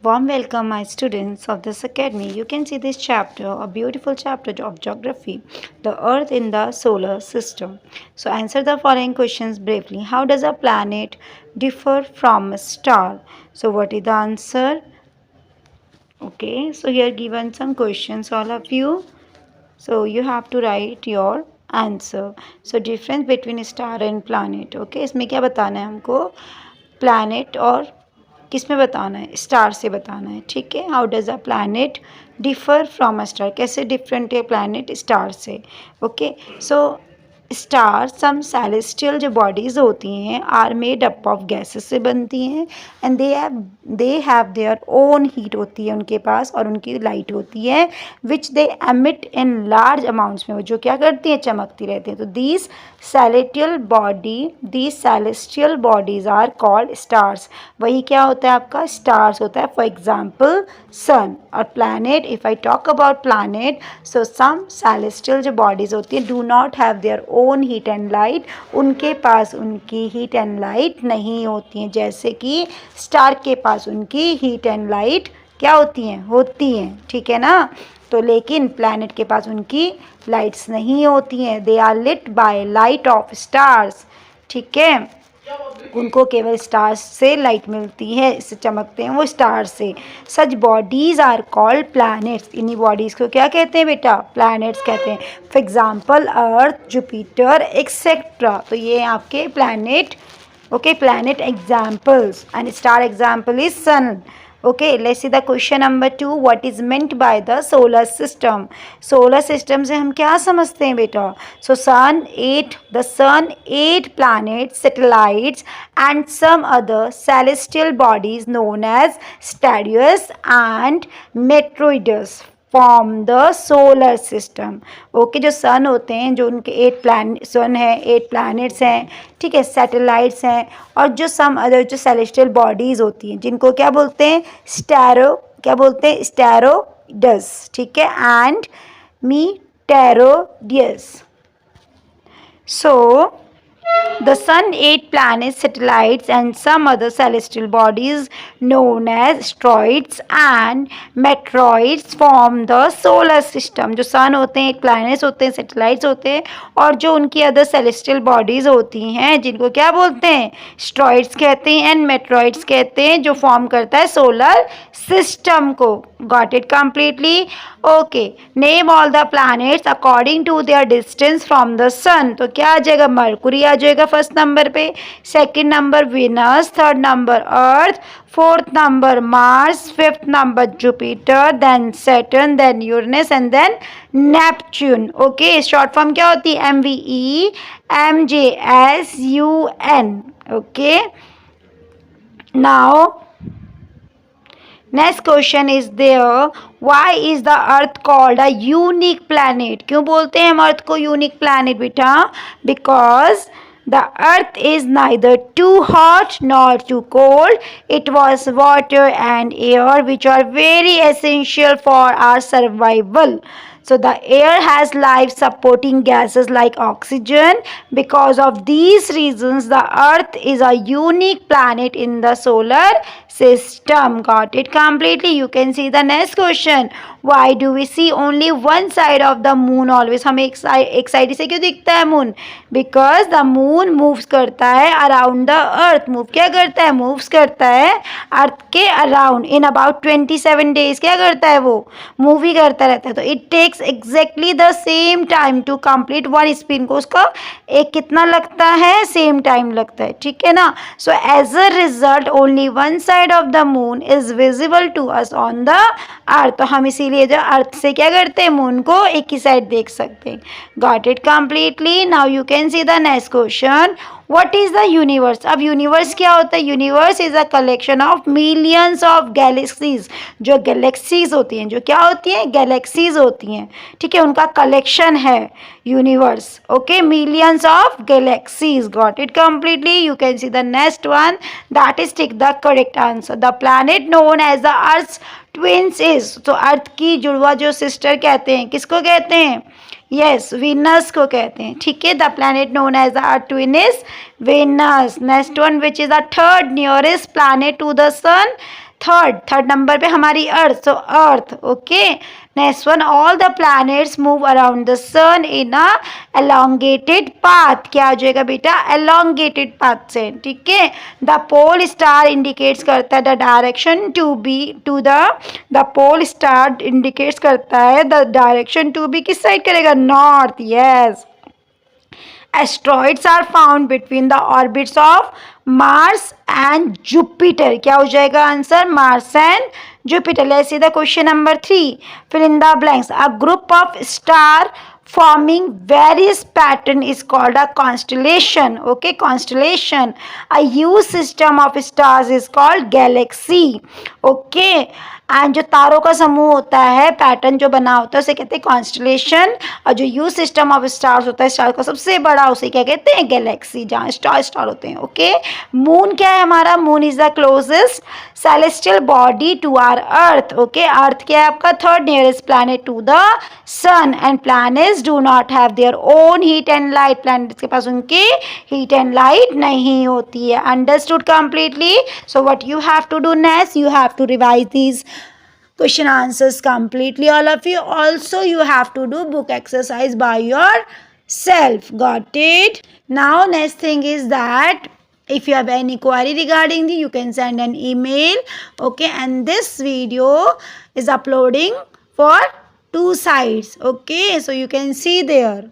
Warm welcome, my students of this academy. You can see this chapter, a beautiful chapter of geography, the Earth in the solar system. So, answer the following questions briefly. How does a planet differ from a star? So, what is the answer? Okay, so here given some questions, all of you. So, you have to write your answer. So difference between star and planet. Okay, इसमें क्या बताना है हमको? Planet और किस में बताना है? स्टार से बताना है. ठीक है. How does a planet differ from a star? कैसे डिफरेंट है प्लानट स्टार से? Okay, so star some celestial जो बॉडीज़ होती हैं are made up of gases से बनती हैं and they have their own heat होती है उनके पास और उनकी लाइट होती है which they emit in large amounts में. वो जो क्या करती हैं? चमकती रहती हैं. तो these celestial bodies are called stars. वही क्या होता है आपका? स्टार्स होता है. फॉर एग्जाम्पल सन और planet. If I talk about planet, so some celestial जो बॉडीज होती हैं do not have their own heat and light. उनके पास उनकी हीट एंड लाइट नहीं होती हैं, जैसे कि स्टार के पास उनकी हीट एंड लाइट क्या होती हैं? ठीक है ना. तो लेकिन प्लैनेट के पास उनकी लाइट्स नहीं होती हैं. They are lit by light of stars. ठीक है, उनको केवल स्टार्स से लाइट मिलती है, इससे चमकते हैं वो स्टार से. Such bodies are called planets. इन्हीं बॉडीज़ को क्या कहते हैं बेटा? प्लैनेट्स कहते हैं. For example earth, Jupiter etcetera. तो ये आपके planet. Okay, planet examples and star example is sun. Okay, let's see the question number 2. What is meant by the solar system? Solar system से हम क्या समझते हैं बेटा? So the sun, 8 planets, satellites and some other celestial bodies known as stars and meteoroids form the solar system. Okay, जो सन होते हैं, जो उनके 8 सन है, 8 प्लैनेट्स हैं, ठीक है, सैटेलाइट्स हैं, और जो सम अदर जो सेलेस्टियल बॉडीज़ होती हैं जिनको क्या बोलते हैं? स्टैरोइड्स. ठीक है, and meteoroids. So the sun, 8 planets, satellites and some other celestial bodies known as asteroids and meteoroids form the solar system. जो sun होते हैं, 8 planets होते हैं, satellites होते हैं, और जो उनकी other celestial bodies होती हैं जिनको क्या बोलते हैं? asteroids कहते हैं and meteoroids कहते हैं, जो form करता है solar system को. Got it completely? Okay, name all the planets according to their distance from the sun. तो क्या आ जाएगा? मरकुरी आ जाएगा फर्स्ट नंबर पे, second number Venus, third number earth, fourth number Mars, fifth number Jupiter, then Saturn, then Uranus and then Neptune. Okay, short form क्या होती है? MVE, MJSUN. Okay, now next question is there. Why is the earth called a unique planet? क्यों बोलते हैं हम earth को unique planet बेटा? Because the earth is neither too hot nor too cold. It was water and air which are very essential for our survival. So the air has life supporting gases like oxygen. Because of these reasons, the earth is a unique planet in the solar system. Got it completely? You can see the next question. Why do we see only one side of the moon always? हमें एक side से क्यों दिखता है moon? Because the moon moves करता है around the earth. Move क्या करता है? Moves करता है अर्थ के अराउंड. In about 27 days क्या करता है वो? मूव ही करता रहता है. तो it takes exactly the same time to complete one spin. को उसका एक कितना लगता है? सेम टाइम लगता है. ठीक है ना. So as a result only one side of the moon is visible to us on the earth. तो हम इसीलिए जो अर्थ से क्या करते हैं? मून को एक ही साइड देख सकते हैं. Got it completely? Now you can see the next question. What is the universe? अब यूनिवर्स क्या होता है? Universe is a collection of millions of galaxies. जो गैलेक्सीज होती हैं, जो क्या होती हैं? गैलेक्सीज होती हैं. ठीक है, उनका कलेक्शन है universe. Okay, millions of galaxies. Got it completely? You can see the next one. That is tick the correct answer. The planet known as the earth twins is. तो अर्थ की जुड़वा जो सिस्टर कहते हैं, किसको कहते हैं? यस, वीनस को कहते हैं. ठीक है, the planet known as the earth twin is Venus. Next one, which is the third nearest planet to the sun? Third number पे हमारी Earth, so Earth. Okay, next one, all the planets move around the sun in a elongated path. क्या हो जाएगा बेटा? Elongated path से. ठीक है. The pole star indicates करता है the direction to be to the pole star indicates करता है द डायरेक्शन टू बी. किस साइड करेगा? North. Yes. Asteroids are found between the orbits of Mars and Jupiter. क्या हो जाएगा answer? Mars and Jupiter. Let's see the question number 3. Fill in the blanks. A group of star forming various pattern is called a constellation. Okay, constellation. A huge system of stars is called galaxy. Okay, and जो तारों का समूह होता है, pattern जो बना होता है, उसे कहते हैं कॉन्स्टलेशन. और जो ह्यूज सिस्टम ऑफ स्टार्स होता है, स्टार का सबसे बड़ा, उसे क्या कहते हैं? गैलेक्सी, जहाँ स्टार होते हैं. ओके. मून क्या है हमारा? Moon is the closest celestial body to our Earth. Okay, Earth क्या है आपका? Third nearest planet to the sun. And planets do not have their own heat and light. Planets के पास उनकी हीट एंड लाइट नहीं होती है. Understood completely? So what you have to do next, you have to revise these question answers completely, all of you. Also you have to do book exercise by yourself. Got it? Now next thing is that if you have any query regarding the, you can send an email. Okay, and this video is uploading for 2 sites. Okay, so you can see there.